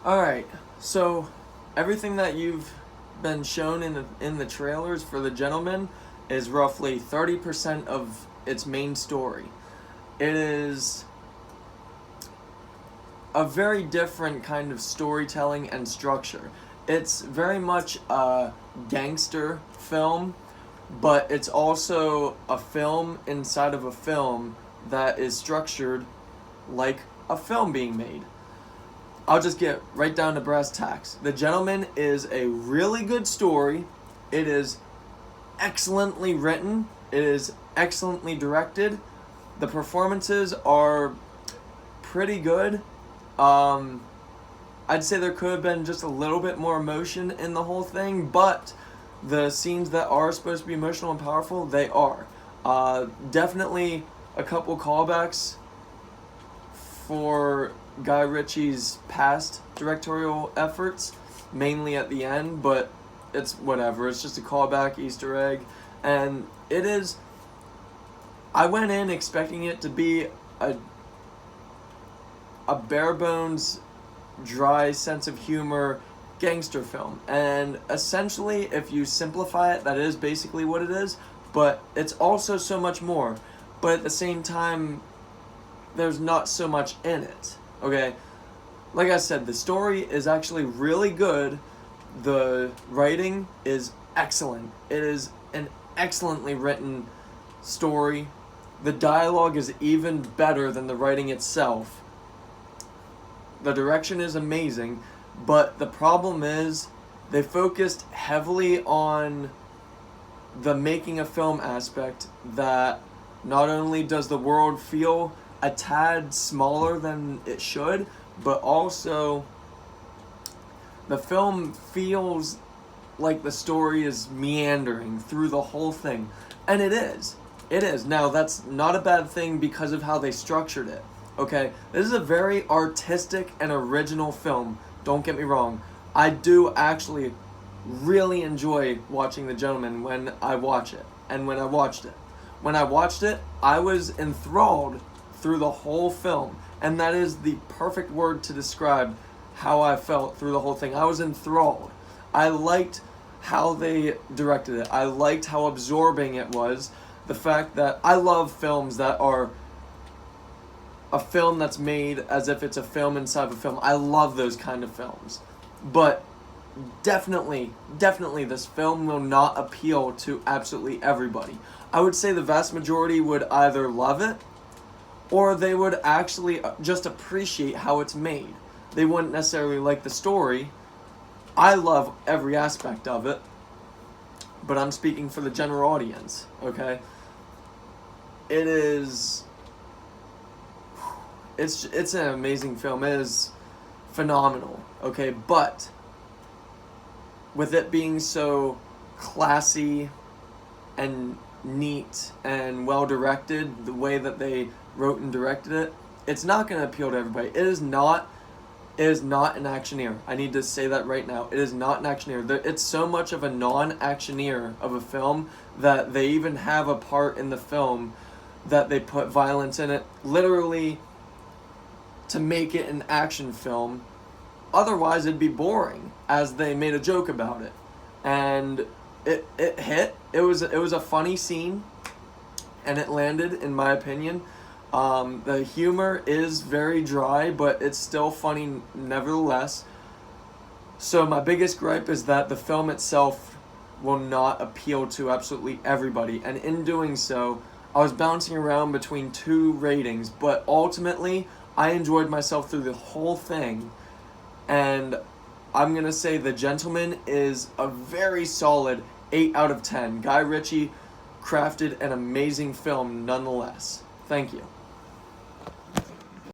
Alright, so everything that you've been shown in the trailers for The Gentleman is roughly 30% of its main story. It is a very different kind of storytelling and structure. It's very much a gangster film, but it's also a film inside of a film that is structured like a film being made. I'll just get right down to brass tacks. The Gentleman is a really good story. It is excellently written. It is excellently directed. The performances are pretty good. I'd say there could have been just a little bit more emotion in the whole thing, but the scenes that are supposed to be emotional and powerful, they are. Definitely a couple callbacks for Guy Ritchie's past directorial efforts, mainly at the end, but it's whatever. It's just a callback, Easter egg, and it is. I went in expecting it to be a bare bones, dry sense of humor gangster film, and essentially, if you simplify it, that is basically what it is. But it's also so much more. But at the same time, there's not so much in it. Okay, like I said, the story is actually really good. The writing is excellent. It is an excellently written story. The dialogue is even better than the writing itself. The direction is amazing, but the problem is they focused heavily on the making a film aspect that not only does the world feel a tad smaller than it should, but also the film feels like the story is meandering through the whole thing. And it is. It is. Now, that's not a bad thing because of how they structured it. Okay? This is a very artistic and original film. Don't get me wrong. I do actually really enjoy watching The Gentleman when I watch it. And when I watched it. When I watched it, I was enthralled through the whole film. And that is the perfect word to describe how I felt through the whole thing. I was enthralled. I liked how they directed it. I liked how absorbing it was. The fact that I love films that are a film that's made as if it's a film inside of a film. I love those kind of films. But definitely this film will not appeal to absolutely everybody. I would say the vast majority would either love it or they would actually just appreciate how it's made. They wouldn't necessarily like the story. I love every aspect of it, but I'm speaking for the general audience, okay? It's an amazing film. It is phenomenal, okay? But with it being so classy and neat and well directed, the way that they wrote and directed it, it's not going to appeal to everybody. It is not an actioneer. I need to say that right now. It is not an actioneer. It's so much of a non-actioneer of a film that they even have a part in the film that they put violence in it, literally to make it an action film. Otherwise, it'd be boring, as they made a joke about it. And it hit. It was a funny scene, and it landed, in my opinion. The humor is very dry, but it's still funny nevertheless. So my biggest gripe is that the film itself will not appeal to absolutely everybody. And in doing so, I was bouncing around between two ratings, but ultimately, I enjoyed myself through the whole thing. And I'm going to say The Gentleman is a very solid 8 out of 10. Guy Ritchie crafted an amazing film nonetheless. Thank you.